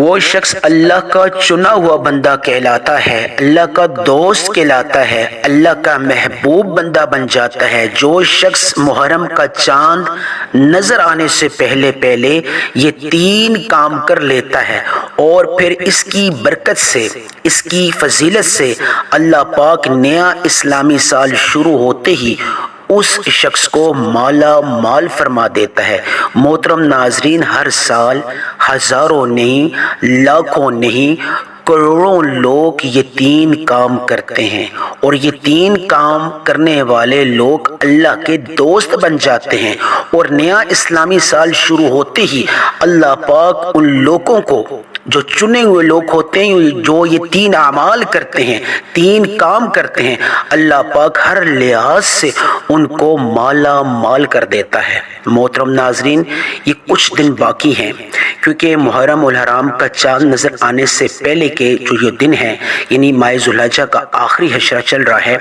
وہ شخص اللہ کا چنا ہوا بندہ کہلاتا ہے، اللہ کا دوست کہلاتا ہے، اللہ کا محبوب بندہ بن جاتا ہے۔ جو شخص محرم کا چاند نظر آنے سے پہلے یہ 3 کام کر لیتا ہے اور پھر اس کی برکت سے، اس کی فضیلت سے اللہ پاک نیا اسلامی سال شروع ہوتے ہی اس شخص کو مالا مال فرما دیتا ہے۔ محترم ناظرین، ہر سال ہزاروں نہیں، لاکھوں نہیں، کروڑوں لوگ یہ 3 کام کرتے ہیں، اور یہ 3 کام کرنے والے لوگ اللہ کے دوست بن جاتے ہیں، اور نیا اسلامی سال شروع ہوتے ہی اللہ پاک ان لوگوں کو، جو چنے ہوئے لوگ ہوتے ہیں، جو یہ 3 اعمال کرتے ہیں، 3 کام کرتے ہیں، اللہ پاک ہر لحاظ سے ان کو مالا مال کر دیتا ہے۔ محترم ناظرین، یہ کچھ دن باقی ہیں، کیونکہ محرم الحرام کا چاند نظر آنے سے پہلے کے جو یہ دن ہیں، یعنی ماہ ذو الحجہ کا آخری حشرہ چل رہا ہے،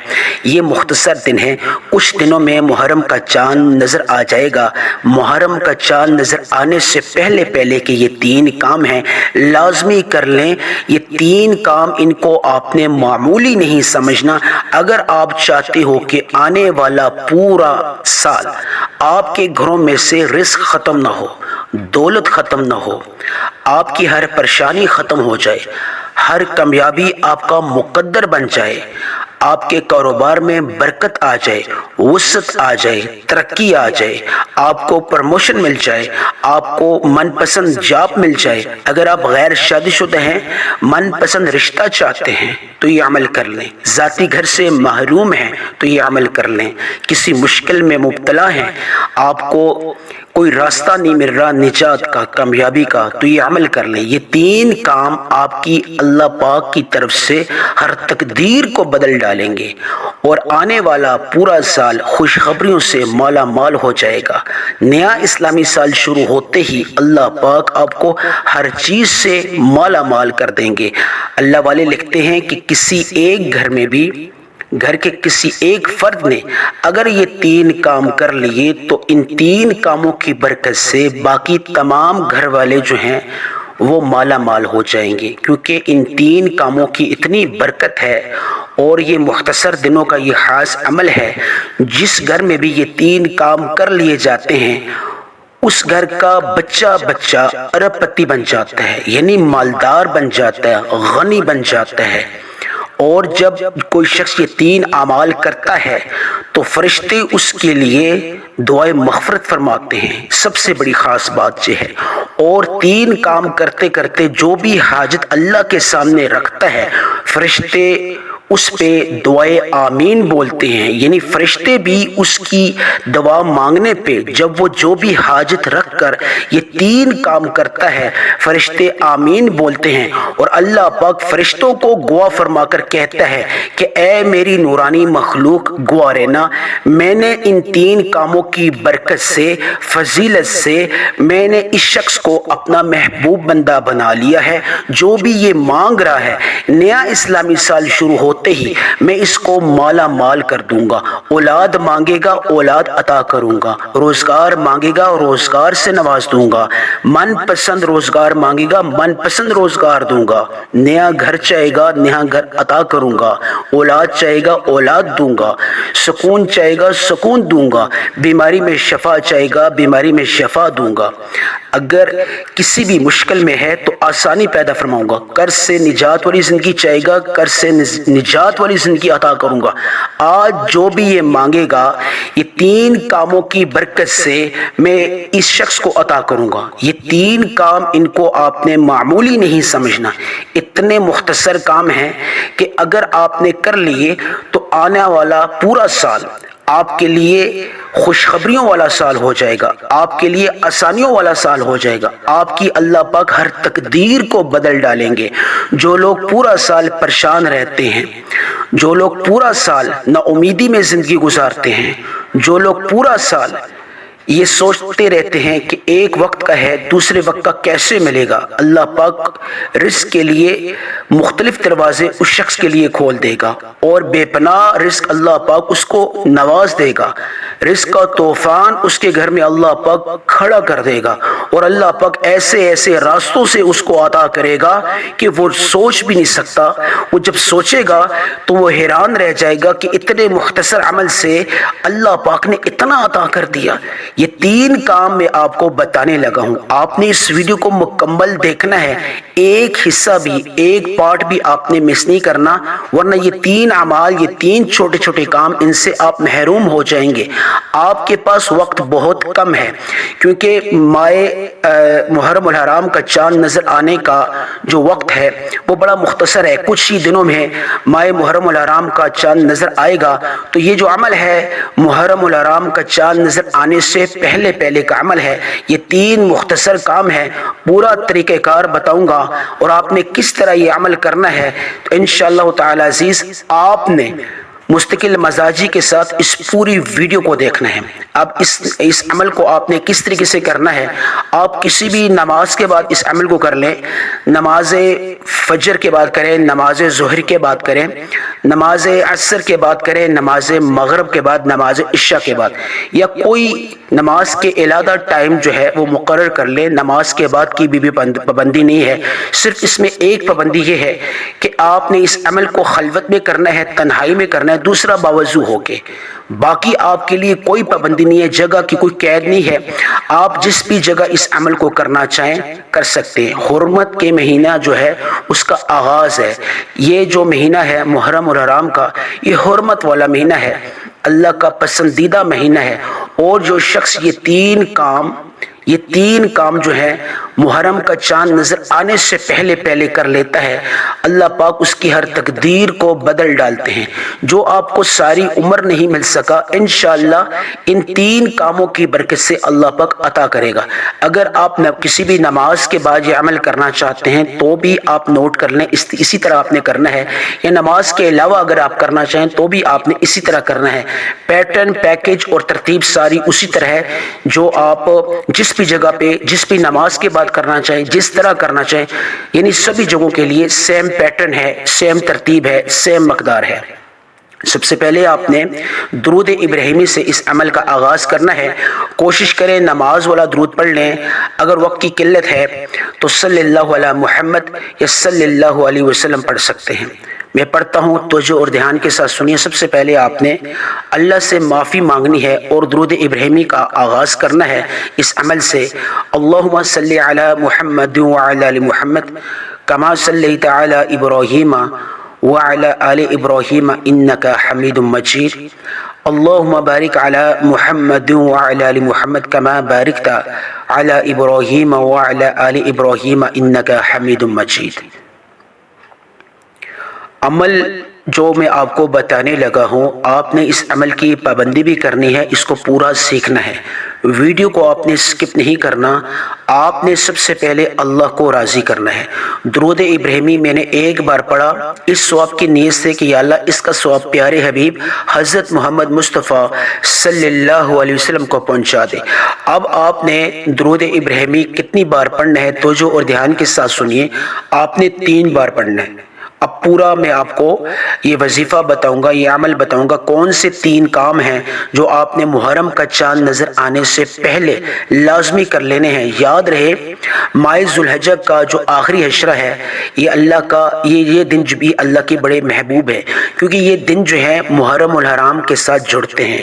یہ مختصر دن ہے۔ کچھ دنوں میں محرم کا چاند نظر آ جائے گا۔ محرم کا چاند نظر آنے سے پہلے کے یہ 3 کام ہیں، لازمی کر لیں۔ یہ 3 کام، ان کو آپ نے معمولی نہیں سمجھنا۔ اگر آپ چاہتے ہو کہ آنے والا پورا سال آپ کے گھروں میں سے رزق ختم نہ ہو، دولت ختم نہ ہو، آپ کی ہر پریشانی ختم ہو جائے، ہر کامیابی آپ کا مقدر بن جائے، آپ کے کاروبار میں برکت آ جائے، وسعت آ جائے، ترقی آ جائے، آپ کو پروموشن مل جائے، آپ کو من پسند جاب مل جائے، اگر آپ غیر شادی شدہ ہیں، من پسند رشتہ چاہتے ہیں تو یہ عمل کر لیں، ذاتی گھر سے محروم ہیں تو یہ عمل کر لیں، کسی مشکل میں مبتلا ہیں، آپ کو کوئی راستہ نہیں مل رہا نجات کا، کامیابی کا، تو یہ عمل کر لیں۔ یہ 3 کام آپ کی اللہ پاک کی طرف سے ہر تقدیر کو بدل ڈالیں گے، اور آنے والا پورا سال خوشخبریوں سے مالا مال ہو جائے گا۔ نیا اسلامی سال شروع ہوتے ہی اللہ پاک آپ کو ہر چیز سے مالا مال کر دیں گے۔ اللہ والے لکھتے ہیں کہ کسی ایک گھر میں بھی، گھر کے کسی ایک فرد نے اگر یہ 3 کام کر لیے تو ان 3 کاموں کی برکت سے باقی تمام گھر والے جو ہیں وہ مالا مال ہو جائیں گے، کیونکہ ان 3 کاموں کی اتنی برکت ہے، اور یہ مختصر دنوں کا یہ خاص عمل ہے۔ جس گھر میں بھی یہ 3 کام کر لیے جاتے ہیں، اس گھر کا بچہ ارب پتی بن جاتا ہے، یعنی مالدار بن جاتا ہے، غنی بن جاتا ہے۔ اور جب کوئی شخص یہ 3 اعمال کرتا ہے تو فرشتے اس کے لیے دعائے مغفرت فرماتے ہیں۔ سب سے بڑی خاص بات یہ ہے، اور 3 کام کرتے کرتے جو بھی حاجت اللہ کے سامنے رکھتا ہے، فرشتے اس پہ دعائے آمین بولتے ہیں، یعنی فرشتے بھی اس کی دعا مانگنے پہ، جب وہ جو بھی حاجت رکھ کر یہ 3 کام کرتا ہے، فرشتے آمین بولتے ہیں، اور اللہ پاک فرشتوں کو گواہ فرما کر کہتا ہے کہ اے میری نورانی مخلوق، گواہ رہنا، میں نے ان 3 کاموں کی برکت سے، فضیلت سے، میں نے اس شخص کو اپنا محبوب بندہ بنا لیا ہے۔ جو بھی یہ مانگ رہا ہے، نیا اسلامی سال شروع ہوتے ہی میں اس کو مالا مال کر دوں گا۔ اولاد مانگے گا، اولاد عطا کروں گا، روزگار مانگے گا، روزگار سے نواز دوں گا، من پسند روزگار مانگے گا، من پسند روزگار دوں گا، نیا گھر چاہے گا، نیا گھر عطا کروں گا، اولاد چاہے گا، اولاد دوں گا، سکون چاہے گا، سکون دوں گا، بیماری میں شفا چاہے گا، بیماری میں شفا دوں گا، اگر کسی بھی مشکل میں ہے تو آسانی پیدا فرماؤں گا، قرض سے نجات والی زندگی چاہے گا، قرض سے نجات والی زندگی عطا کروں گا۔ آج جو بھی یہ مانگے گا، یہ 3 کاموں کی برکت سے میں اس شخص کو عطا کروں گا۔ یہ 3 کام، ان کو آپ نے معمولی نہیں سمجھنا، اتنے مختصر کام ہیں کہ اگر آپ نے کر لیے تو آنے والا پورا سال آپ کے لیے خوشخبریوں والا سال ہو جائے گا، آپ کے لیے آسانیوں والا سال ہو جائے گا، آپ کی اللہ پاک ہر تقدیر کو بدل ڈالیں گے۔ جو لوگ پورا سال پریشان رہتے ہیں، جو لوگ پورا سال نا امیدی میں زندگی گزارتے ہیں، جو لوگ پورا سال یہ سوچتے رہتے ہیں کہ ایک وقت کا ہے، دوسرے وقت کا کیسے ملے گا، اللہ پاک رزق کے لیے مختلف دروازے اس شخص کے لیے کھول دے گا، اور بے پناہ رزق اللہ پاک اس کو نواز دے گا۔ رزق کا طوفان اس کے گھر میں اللہ پاک کھڑا کر دے گا، اور اللہ پاک ایسے ایسے راستوں سے اس کو عطا کرے گا کہ وہ سوچ بھی نہیں سکتا۔ وہ جب سوچے گا تو وہ حیران رہ جائے گا کہ اتنے مختصر عمل سے اللہ پاک نے اتنا عطا کر دیا۔ یہ 3 کام میں آپ کو بتانے لگا ہوں، آپ نے اس ویڈیو کو مکمل دیکھنا ہے، ایک حصہ بھی، ایک پارٹ بھی آپ نے مس نہیں کرنا، ورنہ یہ 3 اعمال، یہ 3 چھوٹے چھوٹے کام، ان سے آپ محروم ہو جائیں گے۔ آپ کے پاس وقت بہت کم ہے، کیونکہ ماہ محرم الحرام کا چاند نظر آنے کا جو وقت ہے وہ بڑا مختصر ہے، کچھ ہی دنوں میں ماہ محرم الحرام کا چاند نظر آئے گا۔ تو یہ جو عمل ہے محرم الحرام کا چاند نظر آنے سے پہلے پہلے کا عمل ہے، یہ 3 مختصر کام ہے، پورا طریقہ کار بتاؤں گا اور آپ نے کس طرح یہ عمل کرنا ہے۔ تو انشاءاللہ تعالی عزیز آپ نے مستقل مزاجی کے ساتھ اس پوری ویڈیو کو دیکھنا ہے۔ اب اس عمل کو آپ نے کس طریقے سے کرنا ہے، آپ کسی بھی نماز کے بعد اس عمل کو کر لیں، نماز فجر کے بعد کریں، نماز ظہر کے بعد کریں، نماز عصر کے بعد کریں، نماز مغرب کے بعد، نماز عشاء کے بعد، یا کوئی نماز کے علیحدہ ٹائم جو ہے وہ مقرر کر لیں۔ نماز کے بعد کی بھی پابندی نہیں ہے، صرف اس میں ایک پابندی یہ ہے کہ آپ نے اس عمل کو خلوت میں کرنا ہے، تنہائی میں کرنا ہے، دوسرا باوضو ہو کے۔ باقی آپ کے لیے کوئی پابندی نہیں ہے، جگہ کی کوئی قید نہیں ہے، آپ جس بھی جگہ اس عمل کو کرنا چاہیں کر سکتے ہیں۔ حرمت کے مہینہ جو ہے اس کا آغاز ہے، یہ جو مہینہ ہے محرم الحرام کا، یہ حرمت والا مہینہ ہے، اللہ کا پسندیدہ مہینہ ہے، اور جو شخص یہ تین کام جو ہے محرم کا چاند نظر آنے سے پہلے پہلے کر لیتا ہے، اللہ پاک اس کی ہر تقدیر کو بدل ڈالتے ہیں۔ جو آپ کو ساری عمر نہیں مل سکا، انشاءاللہ ان 3 کاموں کی برکت سے اللہ پاک عطا کرے گا۔ اگر آپ کسی بھی نماز کے بعد یہ عمل کرنا چاہتے ہیں تو بھی آپ نوٹ کر لیں، اسی طرح آپ نے کرنا ہے، یا نماز کے علاوہ اگر آپ کرنا چاہیں تو بھی آپ نے اسی طرح کرنا ہے۔ پیٹرن، پیکج اور ترتیب ساری اسی طرح ہے، جو آپ جس بھی جگہ پہ جس بھی نماز کے بعد کرنا چاہیں، جس طرح کرنا چاہیں، یعنی سبھی جگہوں کے لیے سیم پیٹرن ہے، سیم ترتیب ہے، سیم مقدار ہے۔ سب سے پہلے آپ نے درود ابراہیمی سے اس عمل کا آغاز کرنا ہے۔ کوشش کریں نماز والا درود پڑھ لیں، اگر وقت کی قلت ہے تو صلی اللہ علی محمد یا صلی اللہ علیہ وسلم پڑھ سکتے ہیں۔ میں پڑھتا ہوں، توجہ اور دھیان کے ساتھ سنیے۔ سب سے پہلے آپ نے اللہ سے معافی مانگنی ہے اور درود ابراہیمی کا آغاز کرنا ہے اس عمل سے۔ اللہم صلی علی محمد وعلی آل محمد کما صلیت علی ابراہیم وعلى آل إبراهيم إنك حميد مجيد اللهم بارك على محمد وعلى آل محمد كما باركت على إبراهيم وعلى آل إبراهيم إنك حميد مجيد۔ عمل جو میں آپ کو بتانے لگا ہوں، آپ نے اس عمل کی پابندی بھی کرنی ہے، اس کو پورا سیکھنا ہے۔ ویڈیو کو آپ نے سکپ نہیں کرنا، آپ نے سب سے پہلے اللہ کو راضی کرنا ہے۔ درود ابراہیمی میں نے ایک بار پڑھا اس ثواب کی نیت سے کہ یا اللہ اس کا ثواب پیارے حبیب حضرت محمد مصطفیٰ صلی اللہ علیہ وسلم کو پہنچا دے۔ اب آپ نے درود ابراہیمی کتنی بار پڑھنا ہے، توجہ اور دھیان کے ساتھ سنیے۔ آپ نے 3 بار پڑھنا ہے۔ اب پورا میں آپ کو یہ وظیفہ بتاؤں گا، یہ عمل بتاؤں گا، کون سے 3 کام ہیں جو آپ نے محرم کا چاند نظر آنے سے پہلے لازمی کر لینے ہیں۔ یاد رہے ماہ ذوالحجہ کا جو آخری عشرہ ہے، یہ اللہ کا یہ دن جو بھی اللہ کے بڑے محبوب ہے، کیونکہ یہ دن جو ہے محرم الحرام کے ساتھ جڑتے ہیں،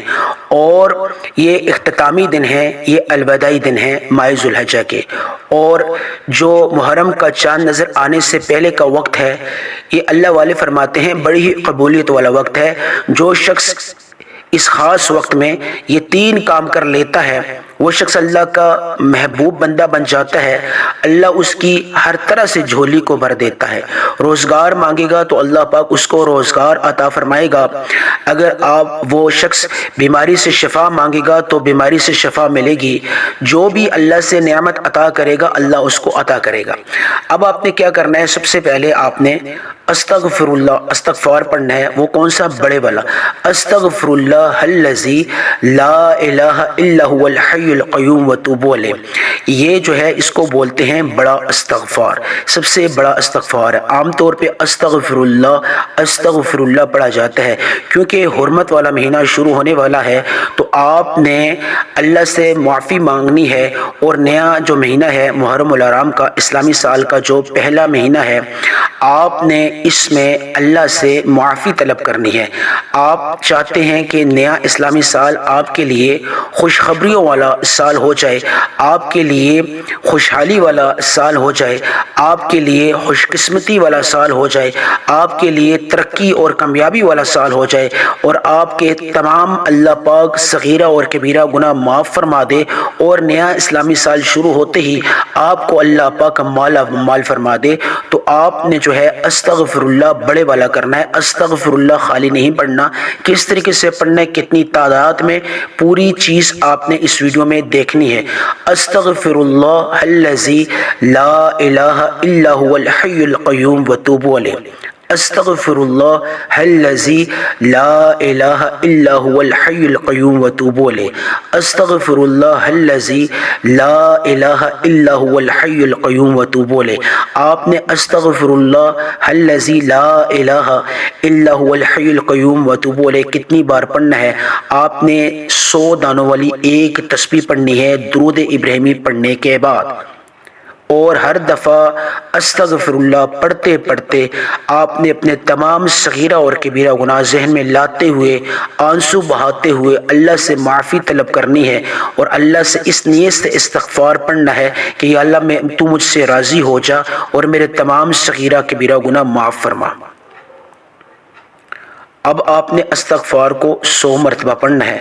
اور یہ اختتامی دن ہے، یہ الوداعی دن ہے ماہ ذوالحجہ کے۔ اور جو محرم کا چاند نظر آنے سے پہلے کا وقت ہے، یہ اللہ والے فرماتے ہیں بڑی ہی قبولیت والا وقت ہے۔ جو شخص اس خاص وقت میں یہ 3 کام کر لیتا ہے، وہ شخص اللہ کا محبوب بندہ بن جاتا ہے، اللہ اس کی ہر طرح سے جھولی کو بھر دیتا ہے۔ روزگار مانگے گا تو اللہ پاک اس کو روزگار عطا فرمائے گا، اگر وہ شخص بیماری سے شفا مانگے گا تو بیماری سے شفا ملے گی، جو بھی اللہ سے نعمت عطا کرے گا اللہ اس کو عطا کرے گا۔ اب آپ نے کیا کرنا ہے، سب سے پہلے آپ نے استغفر اللہ، استغفار پڑھنا ہے۔ وہ کون سا؟ بڑے والا، استغفر اللہ اللہ الذی لا الہ الا هو الحی القیوم وتوبوا الیہ. یہ جو ہے اس کو بولتے ہیں بڑا استغفار، سب سے بڑا استغفار ہے. عام طور پہ استغفر اللہ پڑھا جاتا ہے کیونکہ حرمت والا مہینہ شروع ہونے والا ہے، تو آپ نے اللہ سے معافی مانگنی ہے. اور نیا جو مہینہ ہے محرم الحرام کا، اسلامی سال کا جو پہلا مہینہ ہے، آپ نے اس میں اللہ سے معافی طلب کرنی ہے. آپ چاہتے ہیں کہ نیا اسلامی سال آپ کے لیے خوشخبریوں والا سال ہو جائے، آپ کے لیے خوشحالی والا سال ہو جائے، آپ کے لیے خوش قسمتی والا سال ہو جائے، آپ کے لیے ترقی اور کامیابی والا سال ہو جائے، اور آپ کے تمام اللہ پاک صغیرہ اور کبیرہ گناہ معاف فرما دے، اور نیا اسلامی سال شروع ہوتے ہی آپ کو اللہ پاک مالا مال فرما دے. تو آپ نے جو ہے استغفر اللہ بڑے والا کرنا ہے. استغفر اللہ خالی نہیں پڑھنا، کس طریقے سے پڑھنا ہے، کتنی تعداد میں، پوری چیز آپ نے اس ویڈیو میں دیکھنی ہے. استغفر اللہ الذی لا الہ الا هو الحی القیوم وتوبوا الیہ. استغفر اللہ الذی لا الہ الا هو الحی القیوم وتوبوا الیہ. استغفر اللہ الذی لا الہ الا هو الحی القیوم وتوبوا الیہ. آپ نے استغفر اللہ الذی لا الہ الا هو الحی القیوم وتوبوا الیہ کتنی بار پڑھنا ہے؟ آپ نے 100 دانوں والی ایک تسبیح پڑھنی ہے درود ابراہیمی پڑھنے کے بعد، اور ہر دفعہ استغفر اللہ پڑھتے پڑھتے آپ نے اپنے تمام صغیرہ اور کبیرہ گناہ ذہن میں لاتے ہوئے، آنسو بہاتے ہوئے اللہ سے معافی طلب کرنی ہے، اور اللہ سے اس نیت سے استغفار پڑھنا ہے کہ یا اللہ تو مجھ سے راضی ہو جا اور میرے تمام صغیرہ کبیرہ گناہ معاف فرما. اب آپ نے استغفار کو 100 مرتبہ پڑھنا ہے.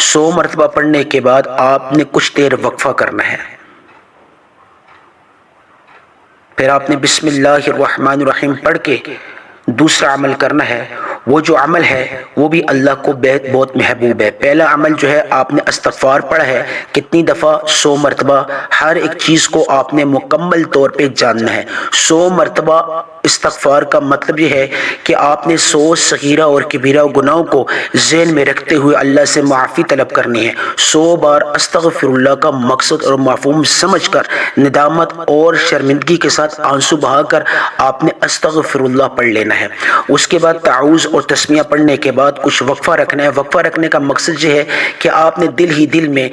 100 مرتبہ پڑھنے کے بعد آپ نے کچھ دیر وقفہ کرنا ہے. پھر آپ نے بسم اللہ الرحمن الرحیم پڑھ کے دوسرا عمل کرنا ہے. وہ جو عمل ہے وہ بھی اللہ کو بہت محبوب ہے. پہلا عمل جو ہے آپ نے استغفار پڑھا ہے کتنی دفعہ؟ 100 مرتبہ. ہر ایک چیز کو آپ نے مکمل طور پہ جاننا ہے. 100 مرتبہ استغفار کا مطلب یہ ہے کہ آپ نے 100 صغیرہ اور کبیرہ گناہوں کو ذہن میں رکھتے ہوئے اللہ سے معافی طلب کرنی ہے. 100 بار استغفر اللہ کا مقصد اور مفہوم سمجھ کر ندامت اور شرمندگی کے ساتھ آنسو بہا کر آپ نے استغفر اللہ پڑھ لینا ہے. اس کے بعد تعوذ اور تسمیہ پڑھنے کے بعد کچھ وقفہ رکھنا ہے. وقفہ رکھنے کا مقصد یہ ہے کہ آپ نے دل ہی دل میں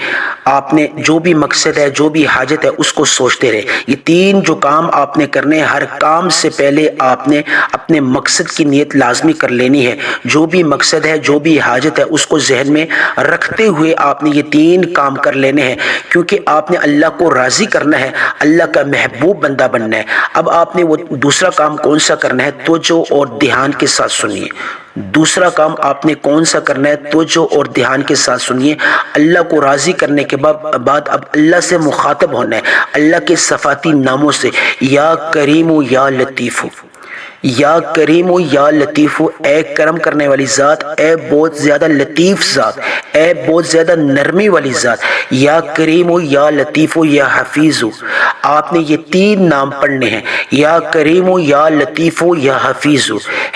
آپ نے جو بھی مقصد ہے، جو بھی حاجت ہے، اس کو سوچتے رہے. یہ 3 جو کام آپ نے کرنے ہیں، ہر کام سے پہلے آپ نے اپنے مقصد کی نیت لازمی کر لینی ہے. جو بھی مقصد ہے، جو بھی حاجت ہے، اس کو ذہن میں رکھتے ہوئے آپ نے یہ 3 کام کر لینے ہیں، کیونکہ آپ نے اللہ کو راضی کرنا ہے، اللہ کا محبوب بندہ بننا ہے. اب آپ نے وہ دوسرا کام کون سا کرنا ہے؟ توجہ اور دھیان کے ساتھ سنیے. دوسرا کام آپ نے کون سا کرنا ہے؟ توجہ اور دھیان کے ساتھ سنیے. اللہ کو راضی کرنے کے بعد اب اللہ سے مخاطب ہونا ہے، اللہ کے صفاتی ناموں سے. یا کریم یا لطیف، یا کریم یا لطیف، اے کرم کرنے والی ذات، اے بہت زیادہ لطیف ذات، اے بہت زیادہ نرمی والی ذات. یا کریم یا لطیف یا حفیظ. آپ نے یہ 3 نام پڑھنے ہیں. یا کریم یا لطیف یا حفیظ،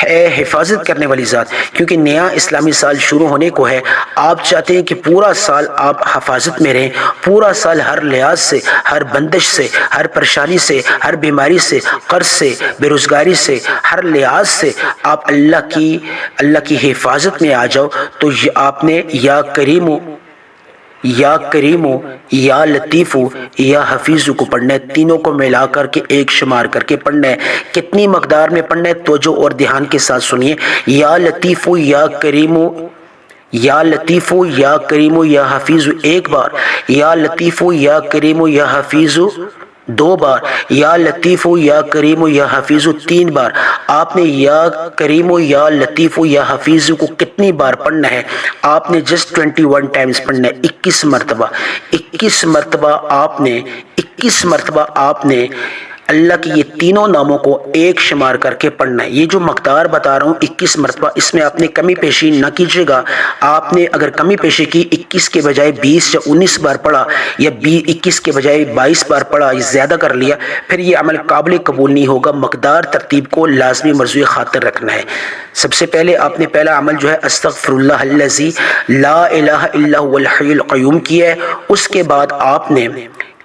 اے حفاظت کرنے والی ذات. کیونکہ نیا اسلامی سال شروع ہونے کو ہے، آپ چاہتے ہیں کہ پورا سال آپ حفاظت میں رہیں، پورا سال ہر لحاظ سے، ہر بندش سے، ہر پریشانی سے، ہر بیماری سے، قرض سے، بے روزگاری سے، ہر لحاظ سے آپ اللہ کی حفاظت میں آ جاؤ. تو آپ نے یا کریم یا لطیف یا حفیظ کو پڑھنا ہے. تینوں کو ملا کر کے ایک شمار کر کے پڑھنا ہے. کتنی مقدار میں پڑھنا ہے؟ توجہ اور دھیان کے ساتھ سنیے. یا لطیف یا کریم، یا لطیف یا کریم یا حفیظ 1 بار. یا لطیف یا کریم یا حفیظ 2 بار. یا لطیف یا کریم یا حفیظ 3 بار. آپ نے یا کریم یا لطیف یا حفیظ کو کتنی بار پڑھنا ہے؟ آپ نے جسٹ 21 ٹائمز پڑھنا ہے. 21 مرتبہ. 21 مرتبہ آپ نے اللہ کے یہ تینوں ناموں کو ایک شمار کر کے پڑھنا ہے۔ یہ جو مقدار بتا رہا ہوں 21 مرتبہ، اس میں آپ نے کمی پیشی نہ کیجیے گا۔ آپ نے اگر کمی پیشی کی 21 کے بجائے 20 یا 19 بار پڑھا، یا 21 کے بجائے 22 بار پڑھا، یہ زیادہ کر لیا، پھر یہ عمل قابل قبول نہیں ہوگا۔ مقدار ترتیب کو لازمی مرجوع خاطر رکھنا ہے۔ سب سے پہلے آپ نے پہلا عمل جو ہے استغفر اللہ الذی لا الہ الا هو الحی القیوم کیا ہے۔ اس کے بعد آپ نے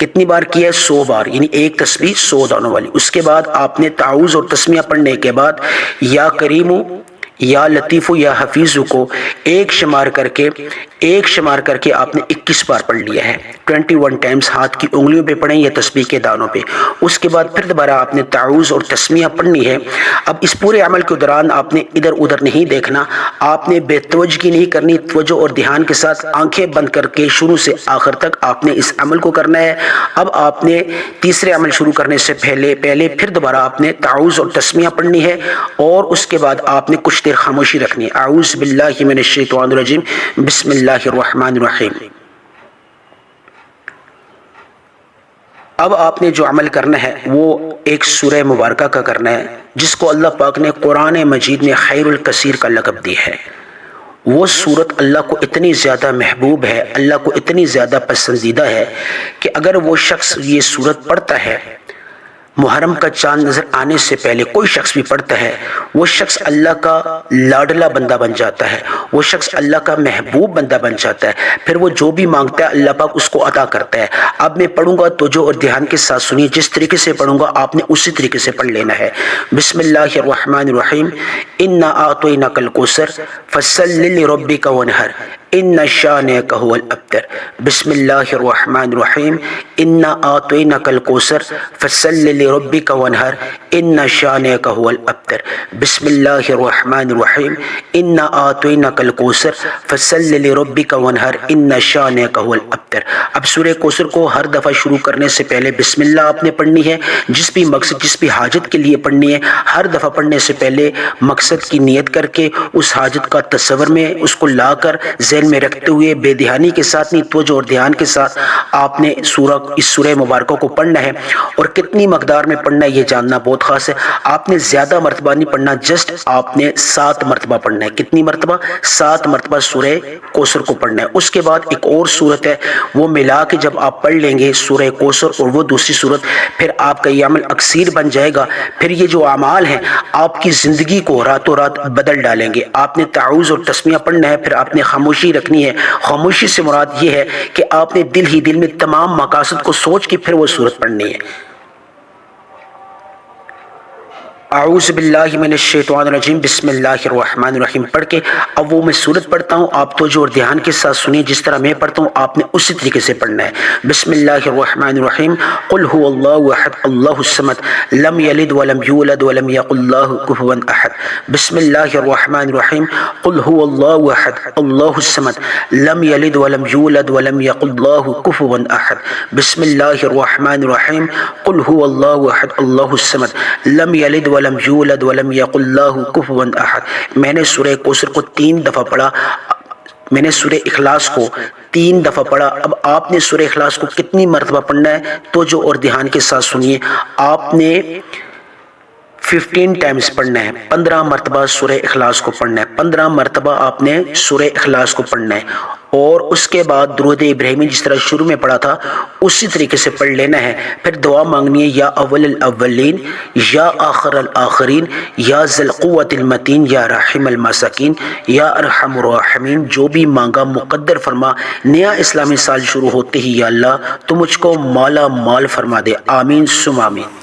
کتنی بار کیا ہے؟ 100 بار، یعنی ایک تسبیح 100 دانوں والی۔ اس کے بعد آپ نے تعوذ اور تسمیہ پڑھنے کے بعد یا کریم یا لطیف یا حفیظ کو ایک شمار کر کے آپ نے 21 بار پڑھ لیا ہے۔ 21 ٹائمز ہاتھ کی انگلیوں پہ پڑھیں یا تسبیح کے دانوں پہ۔ اس کے بعد پھر دوبارہ آپ نے تعوذ اور تسمیہ پڑھنی ہے۔ اب اس پورے عمل کے دوران آپ نے ادھر ادھر نہیں دیکھنا، آپ نے بے توجہی نہیں کرنی، توجہ اور دھیان کے ساتھ آنکھیں بند کر کے شروع سے آخر تک آپ نے اس عمل کو کرنا ہے۔ اب آپ نے تیسرے عمل شروع کرنے سے پہلے پھر دوبارہ آپ نے تعوذ اور تسمیہ پڑھنی ہے، اور اس کے بعد آپ نے کچھ دیر خاموشی رکھنی ہے۔ اعوذ باللہ من الشیطان الرجیم، بسم اللہ الرحمن الرحیم۔ اب آپ نے جو عمل کرنا ہے وہ ایک سورہ مبارکہ کا کرنا ہے، جس کو اللہ پاک نے قرآن مجید میں خیر الکثیر کا لقب دی ہے۔ وہ صورت اللہ کو اتنی زیادہ محبوب ہے، اللہ کو اتنی زیادہ پسندیدہ ہے کہ اگر وہ شخص یہ صورت پڑھتا ہے، محرم کا چاند نظر آنے سے پہلے کوئی شخص بھی پڑھتا ہے، وہ شخص اللہ کا لاڈلا بندہ بن جاتا ہے، وہ شخص اللہ کا محبوب بندہ بن جاتا ہے۔ پھر وہ جو بھی مانگتا ہے اللہ پاک اس کو عطا کرتا ہے۔ اب میں پڑھوں گا تو جو اور دھیان کے ساتھ سنیے، جس طریقے سے پڑھوں گا آپ نے اسی طریقے سے پڑھ لینا ہے۔ بسم اللہ الرحمن الرحیم، انا اعطیناک الکوثر فصل لربک وانحر ان شانئک هو الابتر۔ بسم اللہ الرحمن الرحیم، انا اعطیناک الکوثر فصل لربک وانحر ان شانئک هو الابتر۔ بسم اللہ الرحمن الرحیم، انا اعطیناک الکوثر فصل لربک وانحر ان شانئک هو الابتر۔ اب سورہ کوثر کو ہر دفعہ شروع کرنے سے پہلے بسم اللہ آپ نے پڑھنی ہے۔ جس بھی مقصد، جس بھی حاجت کے لیے پڑھنی ہے، ہر دفعہ پڑھنے سے پہلے مقصد کی نیت کر کے اس حاجت کا تصور میں اس کو لا کر ذہن میں رکھتے ہوئے بے دھیانی کے ساتھ نہیں، توجہ اور دھیان کے ساتھ آپ نے اس سورہ مبارکہ کو پڑھنا ہے۔ اور کتنی مقدار میں پڑھنا ہے یہ جاننا بہت خاص ہے۔ آپ نے زیادہ مرتبہ نہیں پڑھنا، جسٹ آپ نے 7 مرتبہ پڑھنا ہے۔ کتنی مرتبہ؟ 7 مرتبہ سورہ کوثر کو پڑھنا ہے۔ اس کے بعد ایک اور سورت ہے، وہ ملا کے جب آپ پڑھ لیں گے سورہ کوثر اور وہ دوسری سورت، پھر آپ کا یہ عمل اکثیر بن جائے گا۔ پھر یہ جو اعمال ہیں آپ کی زندگی کو راتوں رات بدل ڈالیں گے۔ آپ نے تعوذ اور تسمیہ پڑھنا ہے، پھر آپ نے خاموشی رکھنی ہے۔ خاموشی سے مراد یہ ہے کہ آپ نے دل ہی دل میں تمام مقاصد کو سوچ کے پھر وہ سورت پڑھنی ہے۔ اعوذ باللہ من الشیطان الرجیم، بسم اللہ الرحمن الرحیم پڑھ کے اب وہ میں سورت پڑھتا ہوں، آپ توجہ اور دھیان کے ساتھ سنیے۔ جس طرح میں پڑھتا ہوں آپ نے اسی طریقے سے پڑھنا ہے۔ بسم اللہ الرحمن الرحیم، قل هو اللہ احد اللہ الصمد لم یلد ولم یولد ولم یکن له کفوا احد۔ بسم اللہ الرحمن الرحیم، قل هو اللہ احد اللہ الصمد لم یلد ولم یولد ولم یکن له کفوا احد۔ بسم اللہ الرحمن الرحیم، قل هو اللہ احد اللہ الصمد لم یلد ولم یولد ولم یکن له کفوا احد۔ میں نے سورہ کوثر کو 3 دفعہ پڑھا، میں نے سورہ اخلاص کو 3 دفعہ پڑھا۔ اب آپ نے سورہ اخلاص کو کتنی مرتبہ پڑھنا ہے تو جو اور دھیان کے ساتھ سنیے۔ آپ نے 15 ٹائمز پڑھنا ہے، 15 مرتبہ سورہ اخلاص کو پڑھنا ہے، 15 مرتبہ آپ نے سورہ اخلاص کو پڑھنا ہے۔ اور اس کے بعد درود ابراہیمی جس طرح شروع میں پڑھا تھا اسی طریقے سے پڑھ لینا ہے۔ پھر دعا مانگنی ہے، یا اول الاولین یا آخر الاخرین یا ذی القوۃ المتین یا رحم المساکین یا ارحم الراحمین۔ جو بھی مانگا مقدر فرما۔ نیا اسلامی سال شروع ہوتے ہی یا اللہ تو مجھ کو مالا مال فرما دے، آمین ثم آمین۔